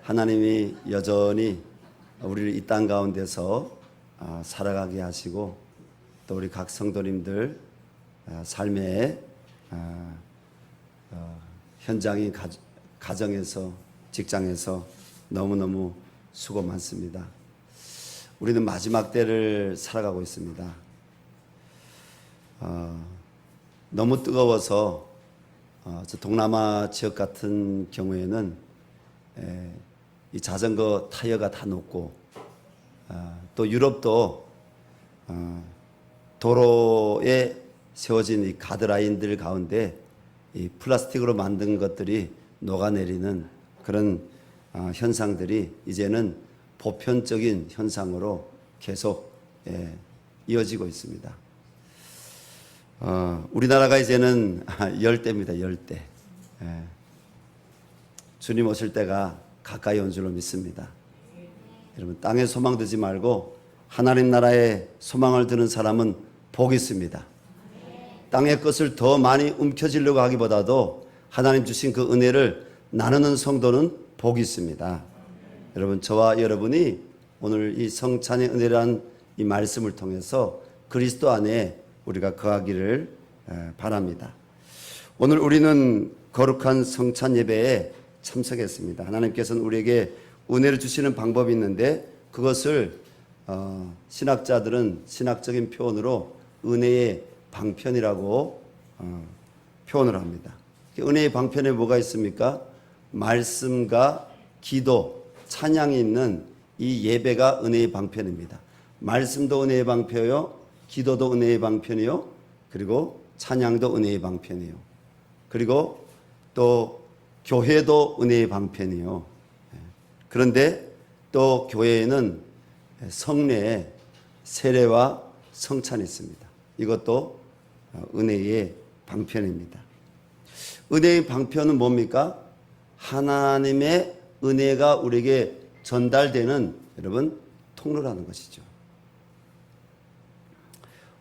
하나님이 여전히 우리를 이 땅 가운데서 살아가게 하시고 또 우리 각 성도님들 삶의 현장인 가정에서 직장에서 너무너무 수고 많습니다. 우리는 마지막 때를 살아가고 있습니다. 너무 뜨거워서 저 동남아 지역 같은 경우에는 이 자전거 타이어가 다 녹고 또 유럽도 도로에 세워진 이 가드라인들 가운데 이 플라스틱으로 만든 것들이 녹아내리는 그런 현상들이 이제는 보편적인 현상으로 계속 이어지고 있습니다. 우리나라가 이제는 열대입니다. 열대. 주님 오실 때가 가까이 온 줄로 믿습니다. 여러분, 땅에 소망 두지 말고 하나님 나라에 소망을 두는 사람은 복이 있습니다. 땅의 것을 더 많이 움켜쥐려고 하기보다도 하나님 주신 그 은혜를 나누는 성도는 복이 있습니다. 여러분, 저와 여러분이 오늘 이 성찬의 은혜라는 이 말씀을 통해서 그리스도 안에 우리가 거하기를 바랍니다. 오늘 우리는 거룩한 성찬 예배에 참석했습니다. 하나님께서는 우리에게 은혜를 주시는 방법이 있는데 그것을 신학자들은 신학적인 표현으로 은혜의 방편이라고 표현을 합니다. 은혜의 방편에 뭐가 있습니까? 말씀과 기도, 찬양이 있는 이 예배가 은혜의 방편입니다. 말씀도 은혜의 방편이요, 기도도 은혜의 방편이요, 그리고 찬양도 은혜의 방편이요, 그리고 또 교회도 은혜의 방편이요. 그런데 또 교회에는 성례, 세례와 성찬이 있습니다. 이것도 은혜의 방편입니다. 은혜의 방편은 뭡니까? 하나님의 은혜가 우리에게 전달되는 여러분 통로라는 것이죠.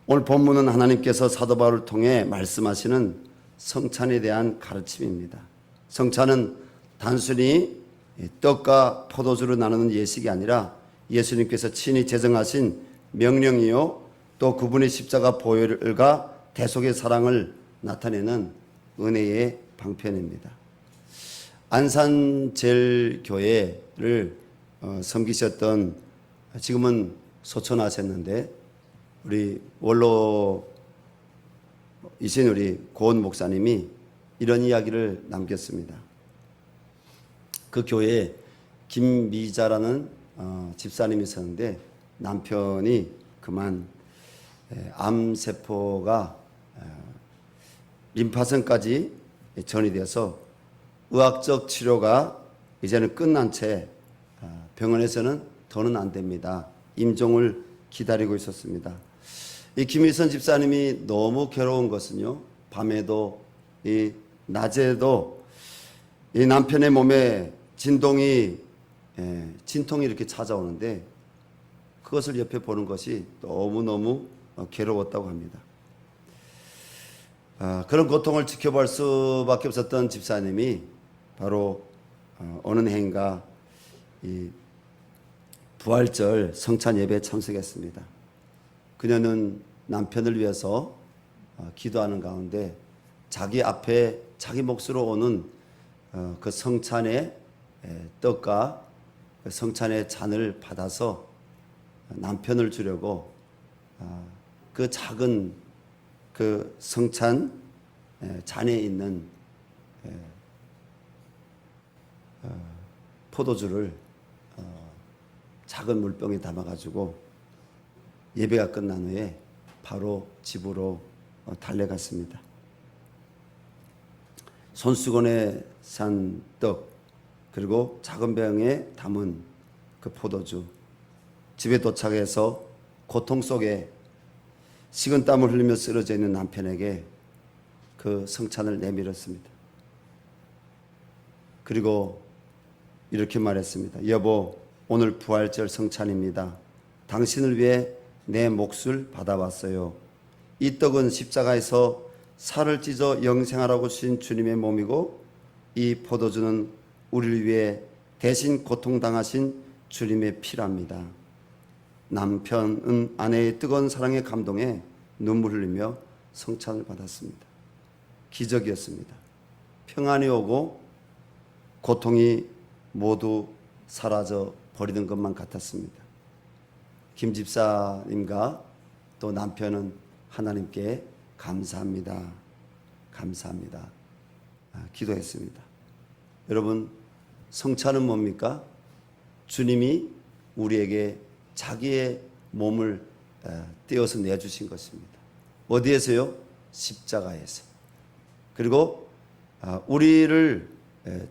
오늘 본문은 하나님께서 사도 바울을 통해 말씀하시는 성찬에 대한 가르침입니다. 성찬은 단순히 떡과 포도주를 나누는 예식이 아니라 예수님께서 친히 제정하신 명령이요, 또 그분의 십자가 보혈과 대속의 사랑을 나타내는 은혜의 방편입니다. 안산제일교회를 섬기셨던, 지금은 소천하셨는데 우리 원로이신 우리 고은 목사님이 이런 이야기를 남겼습니다. 그 교회에 김미자라는 집사님이 있었는데 남편이 그만 암세포가 림파선까지 전이 되어서 의학적 치료가 이제는 끝난 채 병원에서는 더는 안 됩니다. 임종을 기다리고 있었습니다. 이 김일선 집사님이 너무 괴로운 것은요, 밤에도 이 낮에도 이 남편의 몸에 진통이 이렇게 찾아오는데 그것을 옆에 보는 것이 너무너무 괴로웠다고 합니다. 그런 고통을 지켜볼 수밖에 없었던 집사님이 바로 어느 해인가 이 부활절 성찬 예배에 참석했습니다. 그녀는 남편을 위해서 기도하는 가운데 자기 앞에 자기 몫으로 오는 그 성찬의 떡과 그 성찬의 잔을 받아서 남편을 주려고 그 작은 그 성찬 잔에 있는 포도주를 작은 물병에 담아가지고 예배가 끝난 후에 바로 집으로 달려갔습니다. 손수건에 산 떡, 그리고 작은 병에 담은 그 포도주, 집에 도착해서 고통 속에 식은땀을 흘리며 쓰러져 있는 남편에게 그 성찬을 내밀었습니다. 그리고 이렇게 말했습니다. 여보, 오늘 부활절 성찬입니다. 당신을 위해 내 몫을 받아왔어요. 이 떡은 십자가에서 살을 찢어 영생하라고 주신 주님의 몸이고 이 포도주는 우리를 위해 대신 고통당하신 주님의 피랍니다. 남편은 아내의 뜨거운 사랑에 감동해 눈물 흘리며 성찬을 받았습니다. 기적이었습니다. 평안이 오고 고통이 모두 사라져 버리는 것만 같았습니다. 김 집사님과 또 남편은 하나님께 감사합니다. 감사합니다. 기도했습니다. 여러분, 성찬은 뭡니까? 주님이 우리에게 자기의 몸을 떼어서 내주신 것입니다. 어디에서요? 십자가에서. 그리고 우리를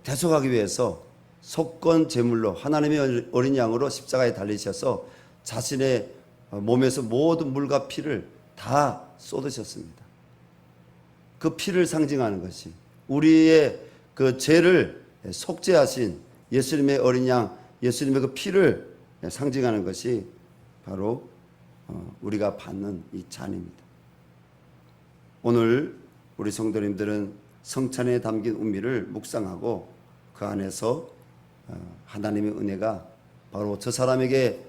대속하기 위해서 속건 제물로 하나님의 어린 양으로 십자가에 달리셔서 자신의 몸에서 모든 물과 피를 다 쏟으셨습니다. 그 피를 상징하는 것이 우리의 그 죄를 속죄하신 예수님의 어린 양, 예수님의 그 피를 상징하는 것이 바로 우리가 받는 이 잔입니다. 오늘 우리 성도님들은 성찬에 담긴 은미를 묵상하고 그 안에서 하나님의 은혜가 바로 저 사람에게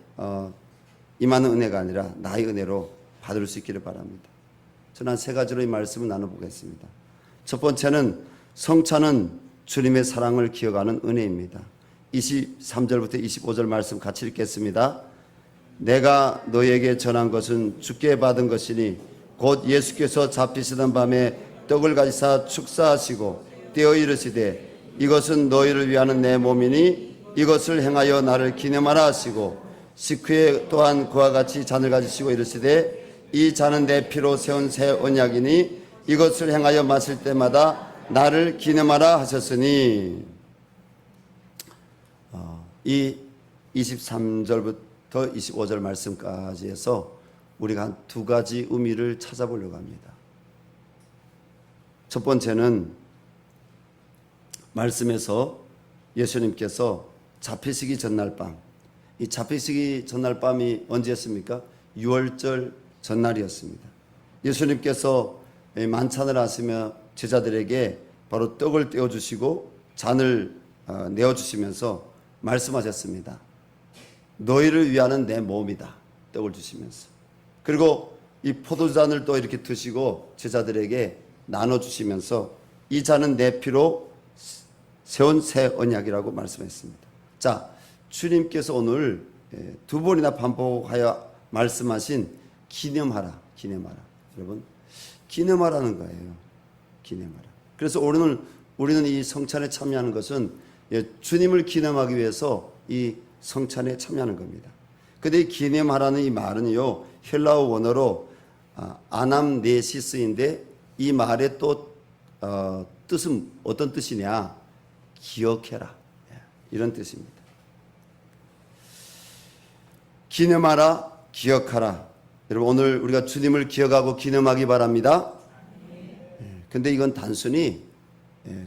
임하는 은혜가 아니라 나의 은혜로 받을 수 있기를 바랍니다. 저는 한 세 가지로 이 말씀을 나눠보겠습니다. 첫 번째는 성찬은 주님의 사랑을 기억하는 은혜입니다. 23절부터 25절 말씀 같이 읽겠습니다. 내가 너에게 전한 것은 주께 받은 것이니 곧 예수께서 잡히시던 밤에 떡을 가지사 축사하시고 떼어 이르시되 이것은 너희를 위하는 내 몸이니 이것을 행하여 나를 기념하라 하시고 식후에 또한 그와 같이 잔을 가지시고 이르시되 이 잔은 내 피로 세운 새 언약이니 이것을 행하여 마실 때마다 나를 기념하라 하셨으니 이 23절부터 25절 말씀까지 해서 우리가 한 두 가지 의미를 찾아보려고 합니다. 첫 번째는 말씀에서 예수님께서 잡히시기 전날 밤, 이 잡히시기 전날 밤이 언제였습니까? 6월절 전날이었습니다. 예수님께서 만찬을 하시며 제자들에게 바로 떡을 떼어주시고 잔을 내어주시면서 말씀하셨습니다. 너희를 위하는 내 몸이다. 떡을 주시면서. 그리고 이 포도잔을 또 이렇게 드시고 제자들에게 나눠주시면서 이 잔은 내 피로 세운 새 언약이라고 말씀했습니다. 자, 주님께서 오늘 두 번이나 반복하여 말씀하신 기념하라, 기념하라. 여러분, 기념하라는 거예요. 기념하라. 그래서 우리는 이 성찬에 참여하는 것은 주님을 기념하기 위해서 이 성찬에 참여하는 겁니다. 근데 이 기념하라는 이 말은요, 헬라어 원어로 아남네시스인데 이 말의 또 뜻은 어떤 뜻이냐? 기억해라. 이런 뜻입니다. 기념하라, 기억하라. 여러분, 오늘 우리가 주님을 기억하고 기념하기 바랍니다. 근데 이건 단순히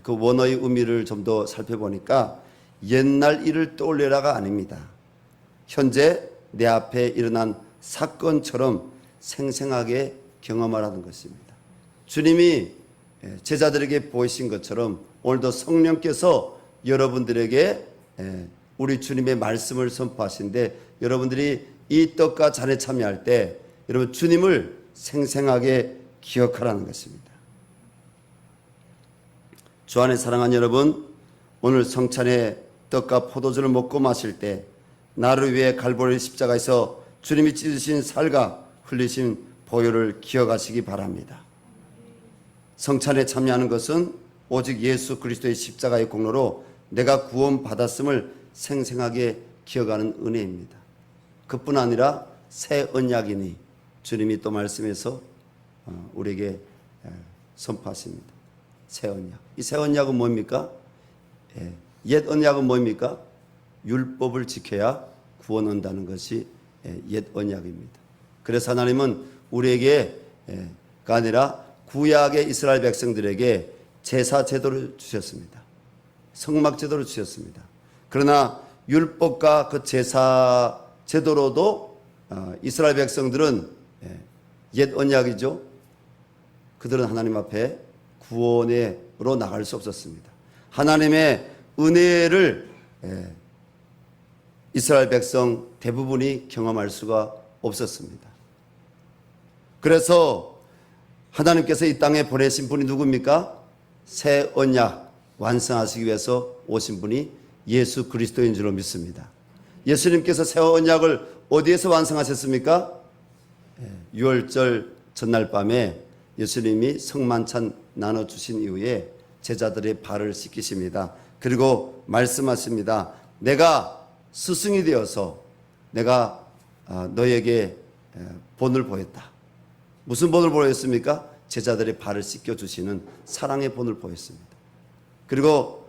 그 원어의 의미를 좀 더 살펴보니까 옛날 일을 떠올려라가 아닙니다. 현재 내 앞에 일어난 사건처럼 생생하게 경험하라는 것입니다. 주님이 제자들에게 보이신 것처럼 오늘도 성령께서 여러분들에게 우리 주님의 말씀을 선포하신데 여러분들이 이 떡과 잔에 참여할 때 여러분 주님을 생생하게 기억하라는 것입니다. 주 안에 사랑하는 여러분, 오늘 성찬의 떡과 포도주를 먹고 마실 때 나를 위해 갈보리 십자가에서 주님이 찢으신 살과 흘리신 보혈을 기억하시기 바랍니다. 성찬에 참여하는 것은 오직 예수 그리스도의 십자가의 공로로 내가 구원받았음을 생생하게 기억하는 은혜입니다. 그뿐 아니라 새 언약이니 주님이 또 말씀해서 우리에게 선포하십니다. 새 언약. 이 새 언약은 뭡니까? 옛 언약은 뭡니까? 율법을 지켜야 구원 온다는 것이 옛 언약입니다. 그래서 하나님은 우리에게가 아니라 구약의 이스라엘 백성들에게 제사 제도를 주셨습니다. 성막 제도를 주셨습니다. 그러나 율법과 그 제사 제도로도 이스라엘 백성들은 옛 언약이죠. 그들은 하나님 앞에 구원으로 나갈 수 없었습니다. 하나님의 은혜를 이스라엘 백성 대부분이 경험할 수가 없었습니다. 그래서 하나님께서 이 땅에 보내신 분이 누굽니까? 새 언약 완성하시기 위해서 오신 분이 예수 그리스도인 줄로 믿습니다. 예수님께서 새 언약을 어디에서 완성하셨습니까? 유월절 전날 밤에 예수님이 성만찬 나눠주신 이후에 제자들의 발을 씻기십니다. 그리고 말씀하십니다. 내가 스승이 되어서 내가 너에게 본을 보였다. 무슨 본을 보였습니까? 제자들의 발을 씻겨주시는 사랑의 본을 보였습니다. 그리고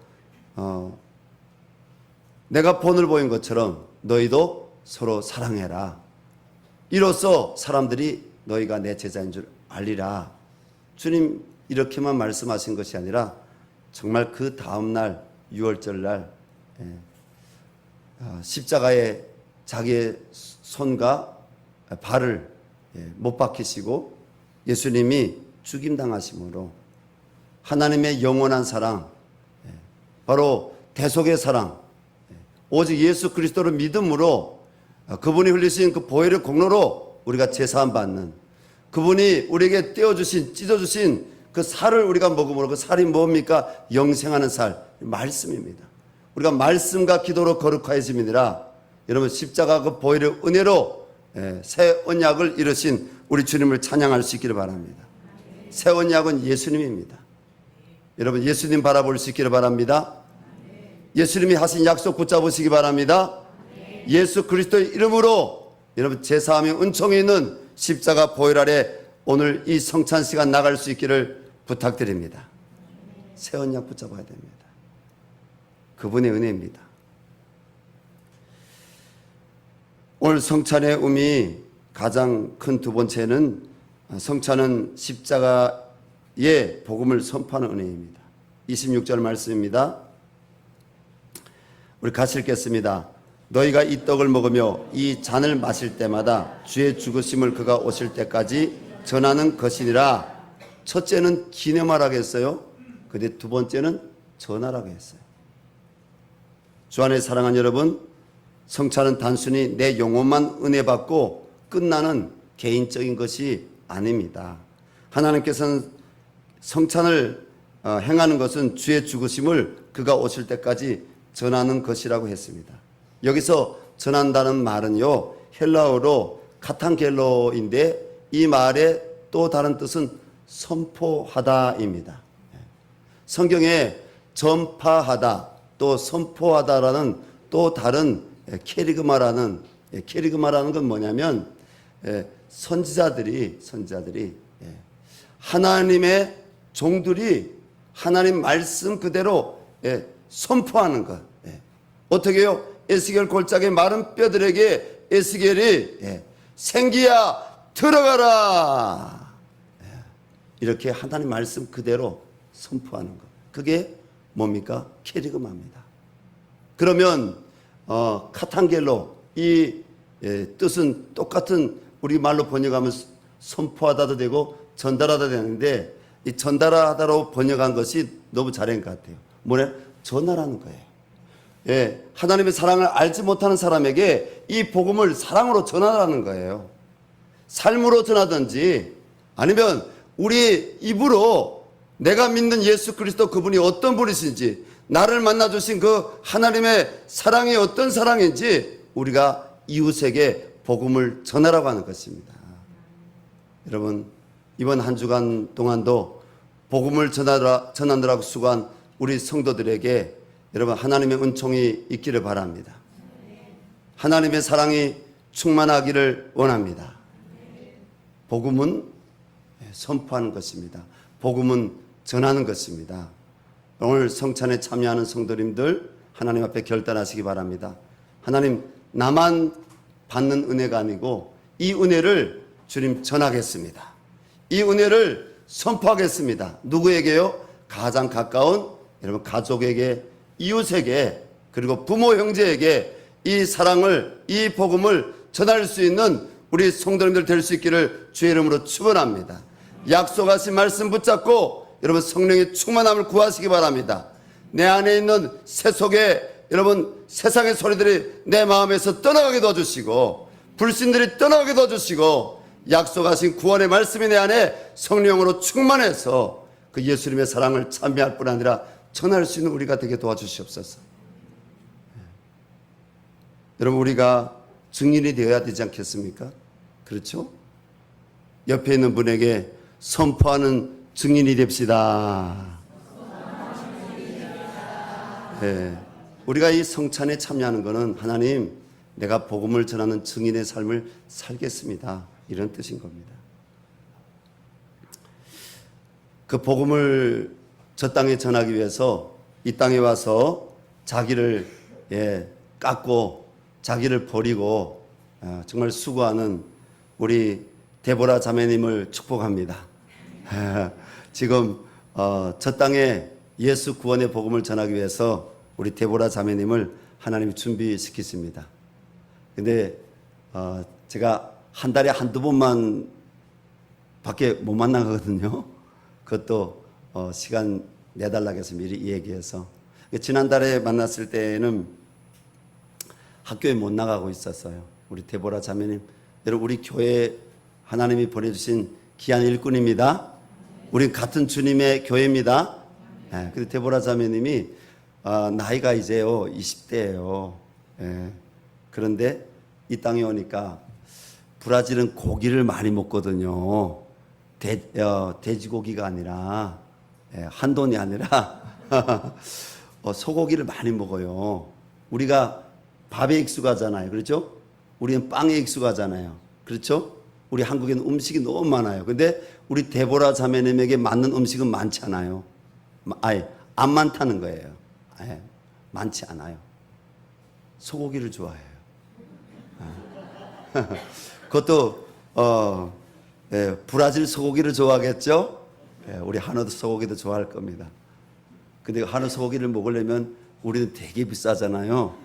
내가 본을 보인 것처럼 너희도 서로 사랑해라. 이로써 사람들이 너희가 내 제자인 줄 알리라. 주님 이렇게만 말씀하신 것이 아니라 정말 그 다음날 유월절날 십자가에 자기의 손과 발을 못 박히시고 예수님이 죽임당하심으로 하나님의 영원한 사랑, 바로 대속의 사랑, 오직 예수 그리스도를 믿음으로 그분이 흘리신 그 보혈의 공로로 우리가 제사함 받는, 그분이 우리에게 떼어주신 찢어주신 그 살을 우리가 먹음으로, 그 살이 뭡니까? 영생하는 살, 말씀입니다. 우리가 말씀과 기도로 거룩하여짐이니라. 여러분 십자가 그 보혈의 은혜로 새 언약을 이루신 우리 주님을 찬양할 수 있기를 바랍니다. 새 언약은 예수님입니다. 여러분 예수님 바라볼 수 있기를 바랍니다. 예수님이 하신 약속 붙잡으시기 바랍니다. 예수 그리스도의 이름으로 여러분 제사함의 은총이 있는 십자가 보혈 아래 오늘 이 성찬 시간 나갈 수 있기를 부탁드립니다. 새 언약 붙잡아야 됩니다. 그분의 은혜입니다. 오늘 성찬의 의미 가장 큰 두 번째는 성찬은 십자가의 복음을 선포하는 은혜입니다. 26절 말씀입니다. 우리 같이 읽겠습니다. 너희가 이 떡을 먹으며 이 잔을 마실 때마다 주의 죽으심을 그가 오실 때까지 전하는 것이니라. 첫째는 기념하라고 했어요. 근데 두 번째는 전하라고 했어요. 주 안에 사랑하는 여러분, 성찬은 단순히 내 영혼만 은혜 받고 끝나는 개인적인 것이 아닙니다. 하나님께서는 성찬을 행하는 것은 주의 죽으심을 그가 오실 때까지 전하는 것이라고 했습니다. 여기서 전한다는 말은요, 헬라어로 카탄겔로인데 이 말의 또 다른 뜻은 선포하다입니다. 성경에 전파하다 또 선포하다라는 또 다른 케리그마라는 건 뭐냐면 선지자들이 하나님의 종들이 하나님 말씀 그대로 선포하는 것. 어떻게 해요? 에스겔 골짜기 마른 뼈들에게 에스겔이 생기야 들어가라. 이렇게 하나님 말씀 그대로 선포하는 것. 그게 뭡니까? 케리그마입니다. 그러면 카탄겔로 이 뜻은 똑같은 우리 말로 번역하면 선포하다도 되고 전달하다 되는데 이 전달하다로 번역한 것이 너무 잘한 것 같아요. 뭐래? 전하라는 거예요. 하나님의 사랑을 알지 못하는 사람에게 이 복음을 사랑으로 전하라는 거예요. 삶으로 전하든지 아니면 우리 입으로 내가 믿는 예수 그리스도 그분이 어떤 분이신지, 나를 만나주신 그 하나님의 사랑이 어떤 사랑인지 우리가 이웃에게 복음을 전하라고 하는 것입니다. 여러분 이번 한 주간 동안도 복음을 전하느라고 수고한 우리 성도들에게 여러분 하나님의 은총이 있기를 바랍니다. 하나님의 사랑이 충만하기를 원합니다. 복음은 선포하는 것입니다. 복음은 전하는 것입니다. 오늘 성찬에 참여하는 성도님들 하나님 앞에 결단하시기 바랍니다. 하나님 나만 받는 은혜가 아니고 이 은혜를 주님 전하겠습니다. 이 은혜를 선포하겠습니다. 누구에게요? 가장 가까운 여러분 가족에게, 이웃에게, 그리고 부모 형제에게 이 사랑을, 이 복음을 전할 수 있는 우리 성도님들 될 수 있기를 주의 이름으로 축원합니다. 약속하신 말씀 붙잡고 여러분 성령의 충만함을 구하시기 바랍니다. 내 안에 있는 새 속에 여러분 세상의 소리들이 내 마음에서 떠나가게 도와주시고 불신들이 떠나가게 도와주시고 약속하신 구원의 말씀이 내 안에 성령으로 충만해서 그 예수님의 사랑을 찬미할 뿐 아니라 전할 수 있는 우리가 되게 도와주시옵소서. 여러분 우리가 증인이 되어야 되지 않겠습니까? 그렇죠? 옆에 있는 분에게 선포하는 증인이 됩시다. 네. 우리가 이 성찬에 참여하는 것은 하나님 내가 복음을 전하는 증인의 삶을 살겠습니다, 이런 뜻인 겁니다. 그 복음을 저 땅에 전하기 위해서 이 땅에 와서 자기를 깎고 자기를 버리고 정말 수고하는 우리 데보라 자매님을 축복합니다. 지금 저 땅에 예수 구원의 복음을 전하기 위해서 우리 데보라 자매님을 하나님이 준비시키십니다. 근데 제가 한 달에 한두 번만 밖에 못 만나거든요. 그것도 시간 내달라고 해서 미리 얘기해서. 지난달에 만났을 때는 학교에 못 나가고 있었어요. 우리 데보라 자매님, 여러분 우리 교회 하나님이 보내주신 귀한 일꾼입니다. 우리 같은 주님의 교회입니다. 근데 데보라 자매님이 나이가 이제요 20대예요. 그런데 이 땅에 오니까 브라질은 고기를 많이 먹거든요. 돼지고기가 아니라 한돈이 아니라 소고기를 많이 먹어요. 우리가 밥에 익숙하잖아요. 그렇죠? 우리는 빵에 익숙하잖아요. 그렇죠? 우리 한국에는 음식이 너무 많아요. 근데 우리 데보라 자매님에게 맞는 음식은 많지 않아요. 안 많다는 거예요. 많지 않아요. 소고기를 좋아해요. 그것도 브라질 소고기를 좋아하겠죠? 우리 한우 소고기도 좋아할 겁니다. 근데 한우 소고기를 먹으려면 우리는 되게 비싸잖아요.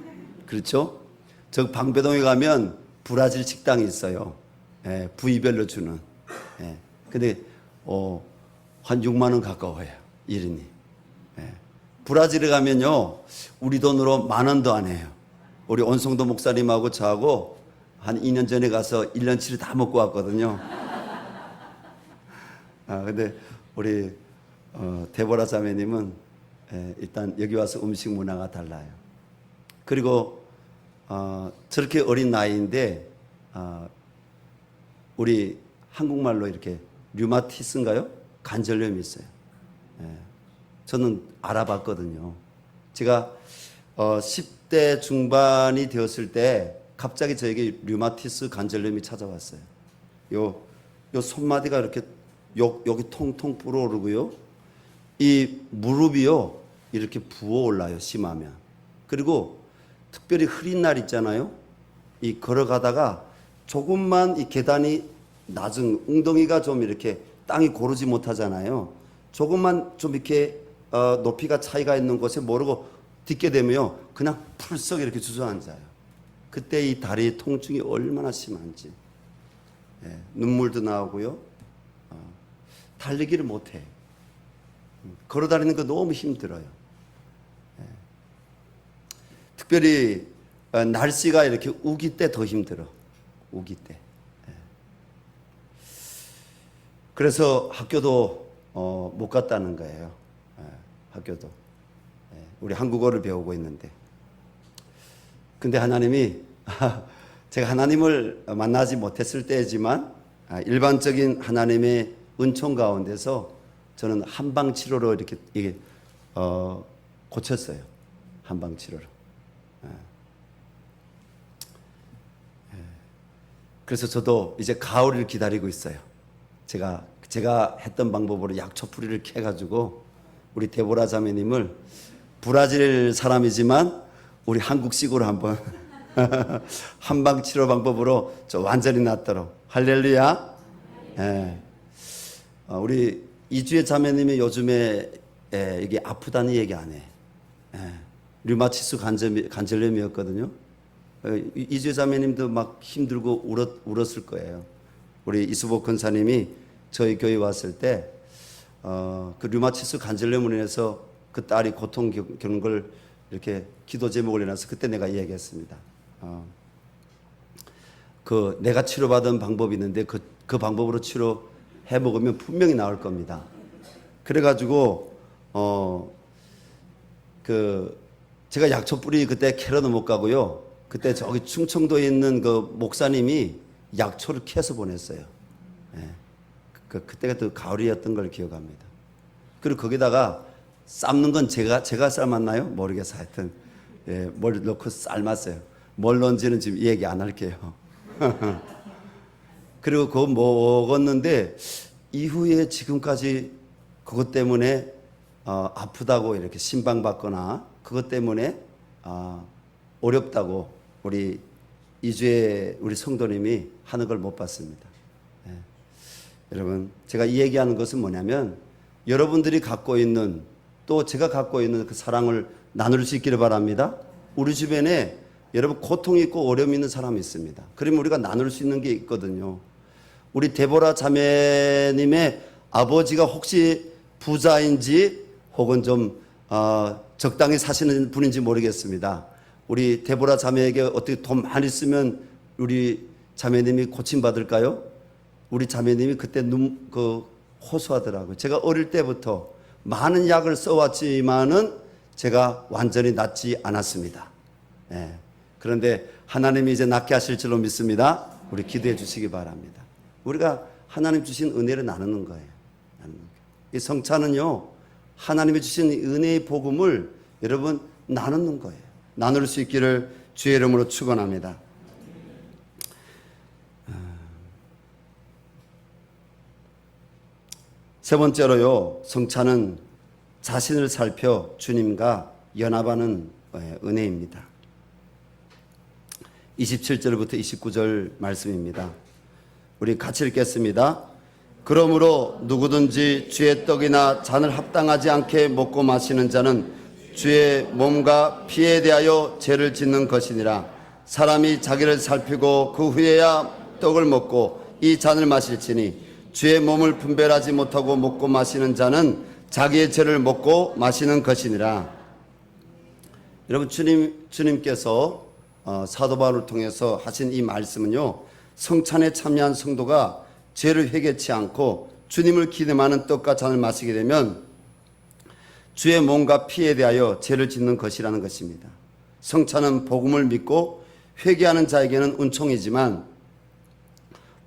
그렇죠? 저 방배동에 가면 브라질 식당이 있어요. 부위별로 주는. 근데 한 6만 원 가까워요, 1인이. 브라질에 가면요 우리 돈으로 10,000원도 안 해요. 우리 온성도 목사님하고 저하고 한 2년 전에 가서 1년치를 다 먹고 왔거든요. 근데 우리 데보라 자매님은 일단 여기 와서 음식 문화가 달라요. 그리고 저렇게 어린 나이인데 우리 한국말로 이렇게 류마티스인가요? 관절염이 있어요. 저는 알아봤거든요. 제가 10대 중반이 되었을 때 갑자기 저에게 류마티스 관절염이 찾아왔어요. 요 손마디가 이렇게 여기 통통 불어오르고요. 이 무릎이요 이렇게 부어올라요, 심하면. 그리고 특별히 흐린 날 있잖아요. 이 걸어가다가 조금만 이 계단이 낮은 웅덩이가 좀 이렇게 땅이 고르지 못하잖아요. 조금만 좀 이렇게 높이가 차이가 있는 곳에 모르고 딛게 되면요 그냥 풀썩 이렇게 주저앉아요. 그때 이 다리 통증이 얼마나 심한지. 눈물도 나오고요. 달리기를 못해. 걸어다니는 거 너무 힘들어요. 특별히 날씨가 이렇게 우기 때 더 힘들어. 우기 때. 그래서 학교도 못 갔다는 거예요. 학교도. 우리 한국어를 배우고 있는데. 근데 하나님이 제가 하나님을 만나지 못했을 때지만 일반적인 하나님의 은총 가운데서 저는 한방 치료로 이렇게 고쳤어요. 한방 치료로. 그래서 저도 이제 가을을 기다리고 있어요. 제가 했던 방법으로 약초뿌리를 캐가지고 우리 데보라 자매님을 브라질 사람이지만 우리 한국식으로 한번 한방 치료 방법으로 저 완전히 낫도록. 할렐루야. 우리 이주의 자매님이 요즘에 이게 아프다는 얘기 안 해. 류마티스 관절염이었거든요. 이주의 자매님도 막 힘들고 울었을 거예요. 우리 이수복 권사님이 저희 교회 왔을 때 그 류마티스 관절염으로 인해서 그 딸이 고통 겪는 걸 이렇게 기도 제목을 내놔서 그때 내가 이야기했습니다. 그 내가 치료받은 방법이 있는데 그 방법으로 치료해 먹으면 분명히 나을 겁니다. 그래가지고 제가 약초 뿌리 그때 캐러도 못 가고요. 그때 저기 충청도에 있는 그 목사님이 약초를 캐서 보냈어요. 예. 그때가 또 가을이었던 걸 기억합니다. 그리고 거기다가 삶는 건 제가 삶았나요? 모르겠어요. 하여튼 예, 뭘 넣고 삶았어요. 뭘 넣은지는 지금 얘기 안 할게요. 그리고 그거 먹었는데 이후에 지금까지 그것 때문에 아프다고 이렇게 신방받거나 그것 때문에 어렵다고 우리 이주에 우리 성도님이 하는 걸 못 봤습니다. 예. 여러분, 제가 이 얘기하는 것은 뭐냐면 여러분들이 갖고 있는 또 제가 갖고 있는 그 사랑을 나눌 수 있기를 바랍니다. 우리 주변에 여러분 고통 있고 어려움 있는 사람이 있습니다. 그러면 우리가 나눌 수 있는 게 있거든요. 우리 데보라 자매님의 아버지가 혹시 부자인지 혹은 좀 적당히 사시는 분인지 모르겠습니다. 우리 데보라 자매에게 어떻게 돈 많이 쓰면 우리 자매님이 고침받을까요? 우리 자매님이 그때 호소하더라고요. 제가 어릴 때부터 많은 약을 써왔지만은 제가 완전히 낫지 않았습니다. 예. 그런데 하나님이 이제 낫게 하실 줄로 믿습니다. 우리 기도해 주시기 바랍니다. 우리가 하나님 주신 은혜를 나누는 거예요. 이 성찬은요, 하나님이 주신 은혜의 복음을 여러분 나누는 거예요. 나눌 수 있기를 주의 이름으로 축원합니다. 세 번째로요, 성찬은 자신을 살펴 주님과 연합하는 은혜입니다. 27절부터 29절 말씀입니다. 우리 같이 읽겠습니다. 그러므로 누구든지 주의 떡이나 잔을 합당하지 않게 먹고 마시는 자는 주의 몸과 피에 대하여 죄를 짓는 것이니라. 사람이 자기를 살피고 그 후에야 떡을 먹고 이 잔을 마실지니 주의 몸을 분별하지 못하고 먹고 마시는 자는 자기의 죄를 먹고 마시는 것이니라. 여러분, 주님께서 사도 바울을 통해서 하신 이 말씀은요, 성찬에 참여한 성도가 죄를 회개치 않고 주님을 기념하는 떡과 잔을 마시게 되면 주의 몸과 피에 대하여 죄를 짓는 것이라는 것입니다. 성찬은 복음을 믿고 회개하는 자에게는 은총이지만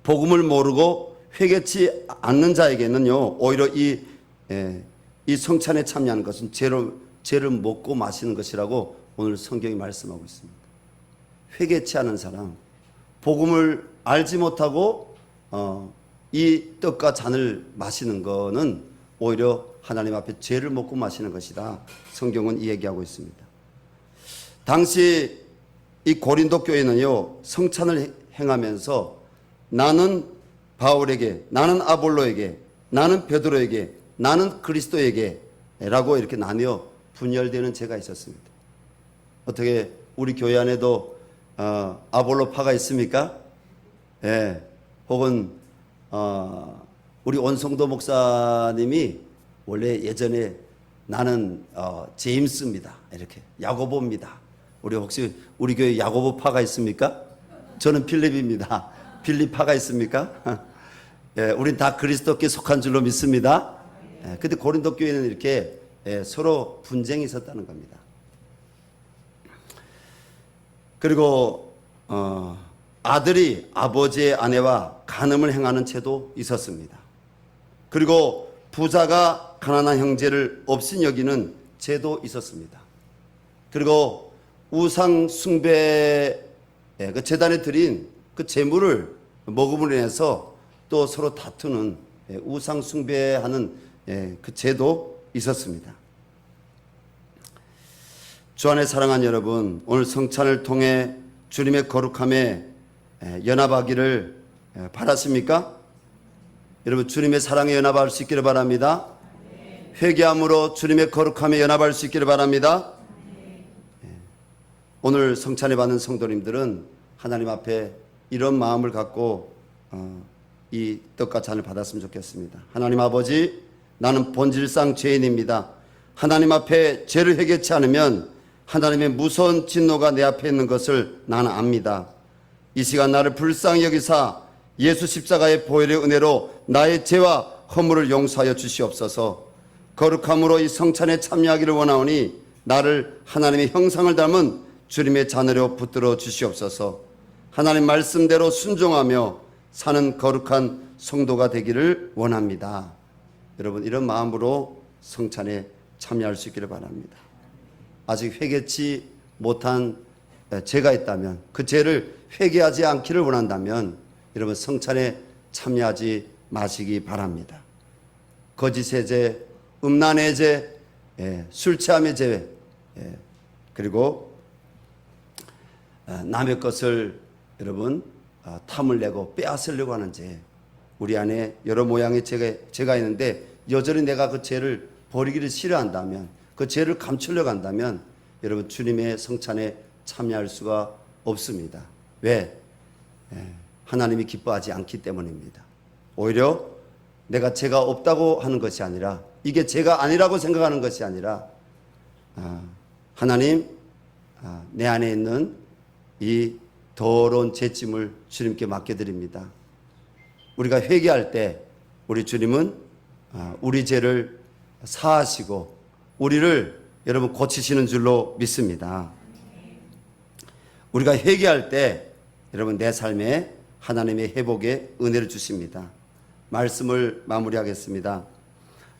복음을 모르고 회개치 않는 자에게는요, 오히려 이 성찬에 참여하는 것은 죄를 먹고 마시는 것이라고 오늘 성경이 말씀하고 있습니다. 회개치 않은 사람, 복음을 알지 못하고 이 떡과 잔을 마시는 것은 오히려 하나님 앞에 죄를 먹고 마시는 것이다. 성경은 이 얘기하고 있습니다. 당시 이 고린도 교회는요, 성찬을 행하면서 나는 바울에게, 나는 아볼로에게, 나는 베드로에게, 나는 그리스도에게 라고 이렇게 나뉘어 분열되는 죄가 있었습니다. 어떻게 우리 교회 안에도 아볼로파가 있습니까? 예. 혹은 우리 원성도 목사님이 원래 예전에 나는 제임스입니다. 이렇게 야고보입니다. 우리 혹시 우리 교회 야고보파가 있습니까? 저는 필립입니다. 필립파가 있습니까? 예, 우린 다 그리스도께 속한 줄로 믿습니다. 예, 근데 고린도 교회는 이렇게 서로 분쟁이 있었다는 겁니다. 그리고 아들이 아버지의 아내와 간음을 행하는 죄도 있었습니다. 그리고 부자가 가난한 형제를 없인 여기는 죄도 있었습니다. 그리고 우상 숭배 그 제단에 드린 그 제물을 먹음으로 인해서 또 서로 다투는 우상 숭배하는 그 죄도 있었습니다. 주 안에 사랑하는 여러분, 오늘 성찬을 통해 주님의 거룩함에 연합하기를 바랐습니까? 여러분, 주님의 사랑에 연합할 수 있기를 바랍니다. 회개함으로 주님의 거룩함에 연합할 수 있기를 바랍니다. 오늘 성찬에 받는 성도님들은 하나님 앞에 이런 마음을 갖고 이 떡과 잔을 받았으면 좋겠습니다. 하나님 아버지, 나는 본질상 죄인입니다. 하나님 앞에 죄를 회개치 않으면 하나님의 무서운 진노가 내 앞에 있는 것을 나는 압니다. 이 시간 나를 불쌍히 여기사 예수 십자가의 보혈의 은혜로 나의 죄와 허물을 용서하여 주시옵소서. 거룩함으로 이 성찬에 참여하기를 원하오니 나를 하나님의 형상을 닮은 주님의 자녀로 붙들어 주시옵소서. 하나님 말씀대로 순종하며 사는 거룩한 성도가 되기를 원합니다. 여러분, 이런 마음으로 성찬에 참여할 수 있기를 바랍니다. 아직 회개치 못한 죄가 있다면 그 죄를 회개하지 않기를 원한다면 여러분 성찬에 참여하지 마시기 바랍니다. 거짓의 죄, 음란의 죄, 술 취함의 죄, 그리고 남의 것을 여러분 탐을 내고 빼앗으려고 하는 죄, 우리 안에 여러 모양의 죄가 있는데 여전히 내가 그 죄를 버리기를 싫어한다면, 그 죄를 감추려고 한다면 여러분 주님의 성찬에 참여할 수가 없습니다. 왜? 하나님이 기뻐하지 않기 때문입니다. 오히려 내가 죄가 없다고 하는 것이 아니라, 이게 죄가 아니라고 생각하는 것이 아니라 하나님, 내 안에 있는 이 더러운 죄짐을 주님께 맡겨드립니다. 우리가 회개할 때 우리 주님은 우리 죄를 사하시고 우리를 여러분 고치시는 줄로 믿습니다. 우리가 회개할 때 여러분 내 삶에 하나님의 회복의 은혜를 주십니다. 말씀을 마무리하겠습니다.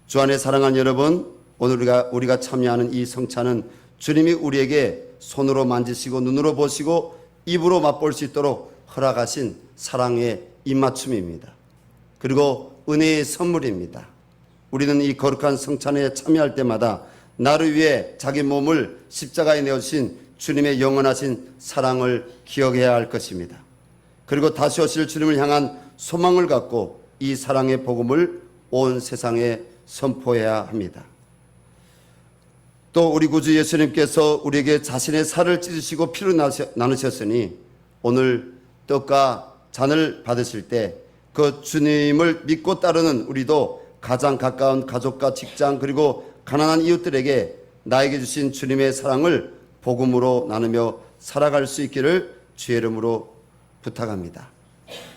주 안에 사랑하는 여러분, 오늘 우리가 참여하는 이 성찬은 주님이 우리에게 손으로 만지시고 눈으로 보시고 입으로 맛볼 수 있도록 허락하신 사랑의 입맞춤입니다. 그리고 은혜의 선물입니다. 우리는 이 거룩한 성찬에 참여할 때마다 나를 위해 자기 몸을 십자가에 내어주신 주님의 영원하신 사랑을 기억해야 할 것입니다. 그리고 다시 오실 주님을 향한 소망을 갖고 이 사랑의 복음을 온 세상에 선포해야 합니다. 또 우리 구주 예수님께서 우리에게 자신의 살을 찢으시고 피를 나누셨으니 오늘 떡과 잔을 받으실 때 그 주님을 믿고 따르는 우리도 가장 가까운 가족과 직장 그리고 가난한 이웃들에게 나에게 주신 주님의 사랑을 복음으로 나누며 살아갈 수 있기를 주의 이름으로 부탁합니다.